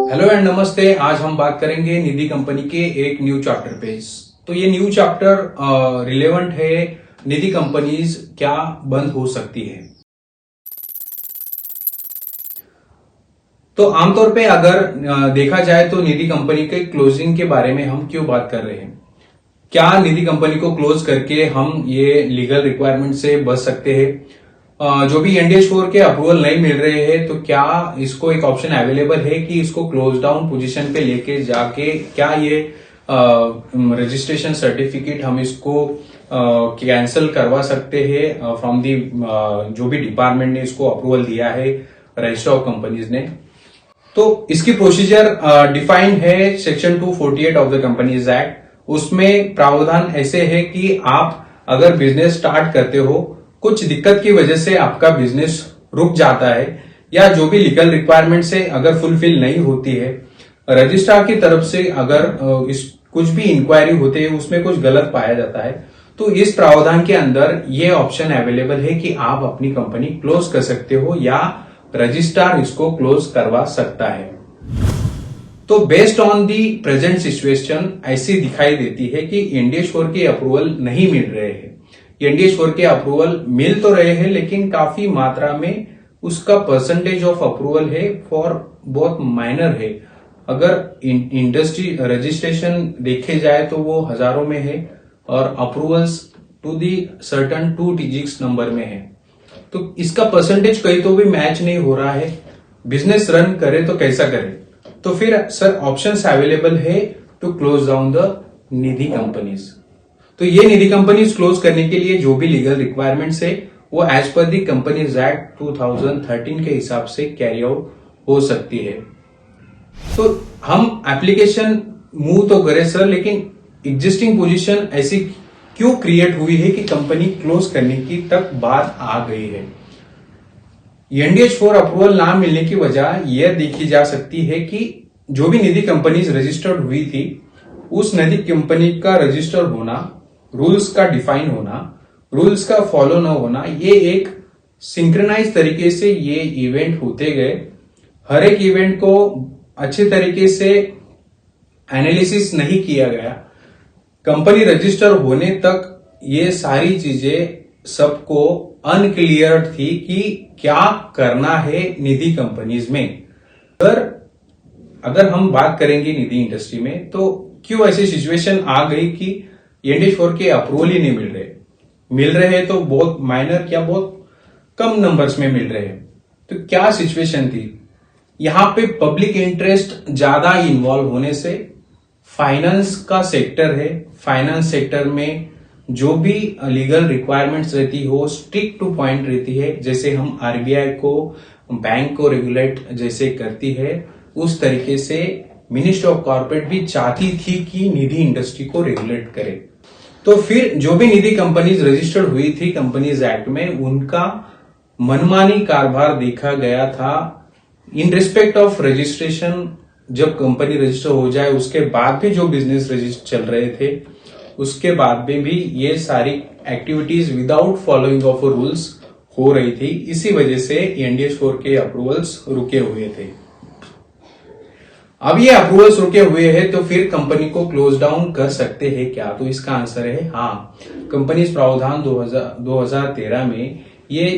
Hello and नमस्ते। आज हम बात करेंगे निधि कंपनी के एक न्यू चैप्टर पे। तो ये न्यू चैप्टर रिलेवेंट है निधि कंपनीज क्या बंद हो सकती है। तो आमतौर पे अगर देखा जाए तो निधि कंपनी के क्लोजिंग के बारे में हम क्यों बात कर रहे हैं, क्या निधि कंपनी को क्लोज करके हम ये लीगल रिक्वायरमेंट से बच सकते हैं। जो भी एनडीएस 4 के अप्रूवल नहीं मिल रहे हैं तो क्या इसको एक ऑप्शन अवेलेबल है कि इसको क्लोज डाउन पोजीशन पे लेके जाके क्या ये रजिस्ट्रेशन सर्टिफिकेट हम इसको कैंसिल करवा सकते हैं फ्रॉम दी जो भी डिपार्टमेंट ने इसको अप्रूवल दिया है रजिस्टर ऑफ कंपनीज ने। तो इसकी प्रोसीजर डिफाइंड है section 248 of the companies act. उसमें प्रावधान ऐसे है कि आप अगर बिजनेस स्टार्ट करते हो, कुछ दिक्कत की वजह से आपका बिजनेस रुक जाता है या जो भी लीगल रिक्वायरमेंट से अगर फुलफिल नहीं होती है, रजिस्ट्रार की तरफ से अगर इस कुछ भी इंक्वायरी होती है उसमें कुछ गलत पाया जाता है, तो इस प्रावधान के अंदर ये ऑप्शन अवेलेबल है कि आप अपनी कंपनी क्लोज कर सकते हो या रजिस्ट्रार इसको क्लोज करवा सकता है। तो based on the present situation ऐसी दिखाई देती है कि एनडीएस 4 के अप्रूवल नहीं मिल रहे हैं। एनडीएस 4 के अप्रूवल मिल तो रहे हैं लेकिन काफी मात्रा में उसका परसेंटेज ऑफ अप्रूवल है फॉर बहुत माइनर है। अगर इंडस्ट्री रजिस्ट्रेशन देखे जाए तो वो हजारों में है और approvals to the certain 2 digits number में है। तो इसका परसेंटेज कहीं तो भी मैच नहीं हो रहा है। बिजनेस रन करे तो कैसा करे। तो फिर सर ऑप्शंस अवेलेबल है to close down the Nidhi companies. तो ये निधि कंपनीज क्लोज करने के लिए जो भी लीगल रिक्वायरमेंट्स है वो एज पर दी कंपनीज एक्ट 2013 के हिसाब से कैरी आउट हो सकती है। तो हम एप्लीकेशन मूव तो करें सर, लेकिन एग्जिस्टिंग पोजीशन ऐसी क्यों क्रिएट हुई है कि कंपनी क्लोज करने की तक बात आ गई है। एनडीएस 4 अप्रूवल ना मिलने की वजह यह देखी जा सकती है कि जो भी निधि कंपनीज रजिस्टर्ड हुई थी उस निधि कंपनी का रजिस्टर होना, रूल्स का डिफाइन होना, रूल्स का फॉलो न होना, ये एक सिंक्रोनाइज तरीके से ये इवेंट होते गए। हर एक इवेंट को अच्छे तरीके से एनालिसिस नहीं किया गया। कंपनी रजिस्टर होने तक ये सारी चीजें सबको अनक्लियर थी कि क्या करना है निधि कंपनीज में। अगर हम बात करेंगे निधि इंडस्ट्री में तो क्यों ऐसी सिचुएशन आ गई कि एनडीएस 4 के अप्रूवल ही नहीं मिल रहे तो बहुत माइनर क्या बहुत कम नंबर्स में मिल रहे हैं। तो क्या सिचुएशन थी, यहां पे पब्लिक इंटरेस्ट ज्यादा इन्वॉल्व होने से फाइनेंस का सेक्टर है, फाइनेंस सेक्टर में जो भी लीगल रिक्वायरमेंट्स रहती हो स्ट्रिक्ट टू पॉइंट रहती है। जैसे हम आरबीआई को बैंक को रेगुलेट जैसे करती है उस तरीके से मिनिस्ट्री ऑफ कॉर्पोरेट भी चाहती थी कि निधि इंडस्ट्री को रेगुलेट करे। तो फिर जो भी निधि कंपनीज रजिस्टर्ड हुई थी कंपनीज एक्ट में, उनका मनमानी कारभार देखा गया था इन रिस्पेक्ट ऑफ रजिस्ट्रेशन। जब कंपनी रजिस्टर हो जाए उसके बाद भी जो बिजनेस रजिस्टर चल रहे थे उसके बाद में भी ये सारी activities without following of rules हो रही थी। इसी वजह से एनडीएस 4 के अप्रूवल्स रुके हुए थे। अब ये अप्रूवल्स रुके हुए हैं तो फिर कंपनी को क्लोज डाउन कर सकते हैं क्या? तो इसका आंसर है हाँ। कंपनीज प्रावधान 2013 में ये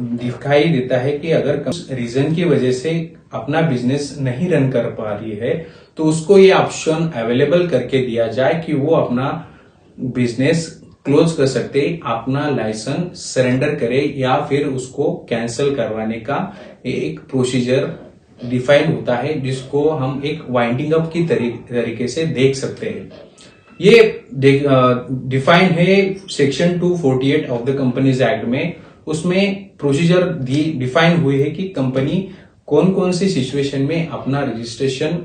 दिखाई देता है कि अगर रीजन की वजह से अपना बिजनेस नहीं रन कर पा रही है तो उसको ये ऑप्शन अवेलेबल करके दिया जाए कि वो अपना बिजनेस क्लोज कर सकते, अपना लाइसेंस सरेंडर करे या फिर उसको कैंसिल करवाने का एक प्रोसीजर डिफाइन होता है जिसको हम एक वाइंडिंग अप की तरीके से देख सकते हैं। ये डिफाइंड है section 248 of the companies act में। उसमें प्रोसीजर डिफाइन हुई है कि कंपनी कौन कौन सी सिचुएशन में अपना रजिस्ट्रेशन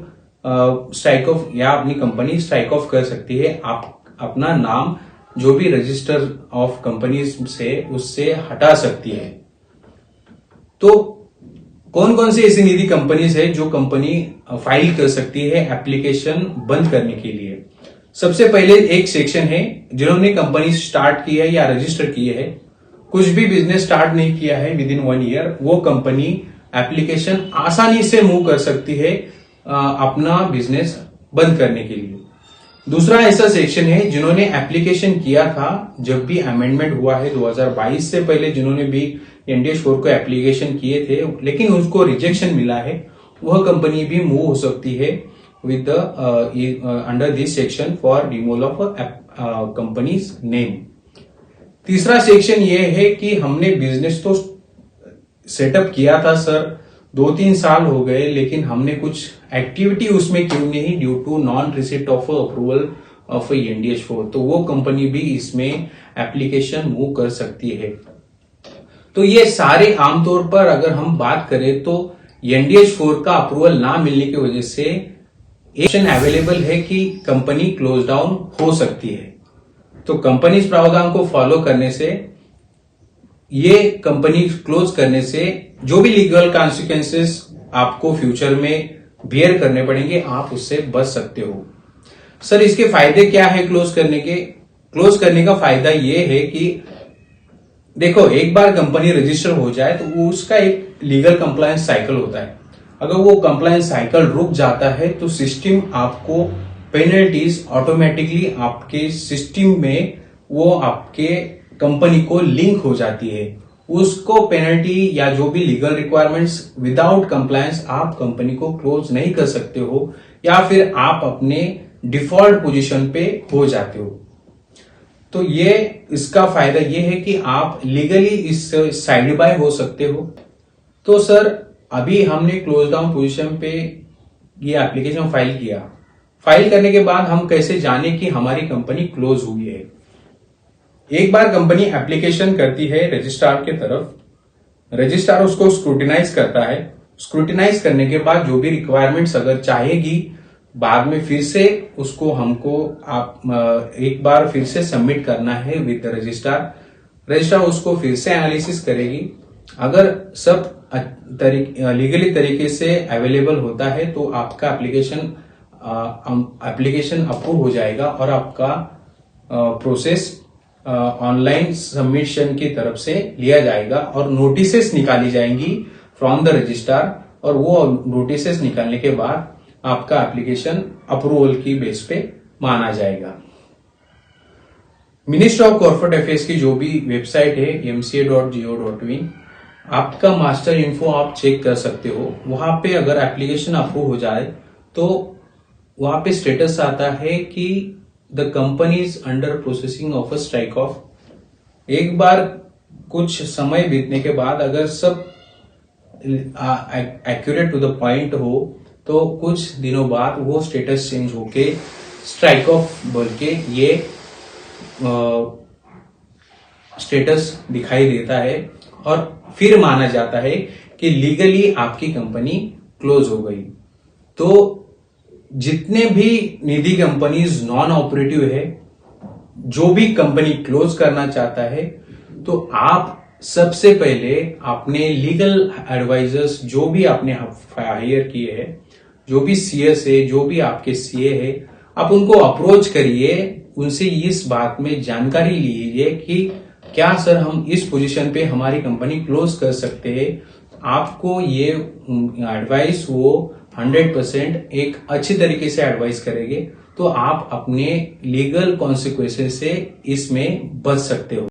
स्ट्राइक ऑफ या अपनी कंपनी स्ट्राइक ऑफ कर सकती है। आप अपना नाम जो भी रजिस्टर ऑफ कंपनीज से उससे हटा सकती है। तो कौन कौन सी ऐसी निधि कंपनीज है जो कंपनी फाइल कर सकती है एप्लीकेशन बंद करने के लिए। सबसे पहले एक सेक्शन है जिन्होंने कंपनी स्टार्ट की है या रजिस्टर की है, कुछ भी बिजनेस स्टार्ट नहीं किया है विद इन 1 ईयर, वो कंपनी एप्लीकेशन आसानी से मूव कर सकती है अपना बिजनेस बंद करने के लिए। दूसरा ऐसा सेक्शन है जिन्होंने एप्लीकेशन किया था जब भी अमेंडमेंट हुआ है 2022 से पहले, जिन्होंने भी NDS 4 को एप्लीकेशन किए थे लेकिन उसको रिजेक्शन मिला है, वह कंपनी भी मूव हो सकती है with under this section for removal of companies name. तीसरा सेक्शन ये है कि हमने बिजनेस तो सेटअप किया था सर, 2-3 साल हो गए, लेकिन हमने कुछ एक्टिविटी उसमें क्यों नहीं due to non receipt of approval of NDS 4, तो वो कंपनी भी इसमें एप्लीकेशन मूव कर सकती है। तो ये सारे आमतौर पर अगर हम बात करें तो NDS 4 का अप्रूवल ना मिलने की वजह से ऑप्शन अवेलेबल है कि कंपनी क्लोज डाउन हो सकती है। तो कंपनी इस प्रावधान को फॉलो करने से, ये कंपनी क्लोज करने से जो भी लीगल कॉन्सिक्वेंसेस आपको फ्यूचर में बियर करने पड़ेंगे, आप उससे बच सकते हो। सर इसके फायदे क्या है क्लोज करने के? क्लोज करने का फायदा ये है कि देखो, एक बार कंपनी रजिस्टर हो जाए तो उसका एक लीगल कंप्लायंस साइकिल होता है। अगर वो कंप्लायंस साइकिल रुक जाता है तो सिस्टम आपको पेनल्टीज ऑटोमेटिकली आपके सिस्टम में वो आपके कंपनी को लिंक हो जाती है। उसको पेनल्टी या जो भी लीगल रिक्वायरमेंट्स विदाउट कंप्लायंस आप कंपनी को क्लोज नहीं कर सकते हो, या फिर आप अपने डिफॉल्ट पोजीशन पे हो जाते हो। तो ये इसका फायदा ये है कि आप लीगली इस साइड बाय हो सकते हो। तो सर अभी हमने क्लोज डाउन पोजीशन पे ये एप्लीकेशन फाइल किया। फाइल करने के बाद हम कैसे जाने कि हमारी कंपनी क्लोज हुई है? एक बार कंपनी एप्लीकेशन करती है रजिस्ट्रार के तरफ, रजिस्ट्रार उसको स्क्रूटिनाइज करता है। स्क्रूटिनाइज करने के बाद जो भी रिक्वायरमेंट्स अगर चाहेगी, बाद में फिर से उसको हमको एक बार फिर से सबमिट करना है विद रजिस्ट्रार। रजिस्ट्रार उसको फिर से एनालिसिस करेगी। अगर सब लीगली तरीके से अवेलेबल होता है तो आपका एप्लीकेशन अप्रूव हो जाएगा और आपका प्रोसेस ऑनलाइन सबमिशन की तरफ से लिया जाएगा और नोटिसेस निकाली जाएंगी फ्रॉम द रजिस्ट्रार, और वो नोटिसेस निकालने के बाद आपका एप्लीकेशन अप्रूवल की बेस पे माना जाएगा। मिनिस्ट्री ऑफ कॉर्पोरेट अफेयर्स की जो भी वेबसाइट है mca.go.in, आपका मास्टर इन्फो आप चेक कर सकते हो। वहां पे अगर एप्लीकेशन अप्रूव हो जाए तो वहां पे स्टेटस आता है कि the company is under processing of a strike off. एक बार कुछ समय बीतने के बाद अगर सब एक्यूरेट टू द पॉइंट हो तो कुछ दिनों बाद वो स्टेटस चेंज होके स्ट्राइक ऑफ बोल के ये स्टेटस दिखाई देता है और फिर माना जाता है कि लीगली आपकी कंपनी क्लोज हो गई। तो जितने भी निधि कंपनीज नॉन ऑपरेटिव है, जो भी कंपनी क्लोज करना चाहता है, तो आप सबसे पहले अपने लीगल एडवाइजर्स जो भी आपने हायर किए हैं, जो भी सीएस है, जो भी आपके सीए है, आप उनको अप्रोच करिए, उनसे इस बात में जानकारी लीजिए कि क्या सर हम इस पोजीशन पे हमारी कंपनी क्लोज कर सकते हैं। आपको ये एडवाइस वो 100% एक अच्छी तरीके से एडवाइस करेंगे, तो आप अपने लीगल कॉन्सिक्वेंसेस से इसमें बच सकते हो।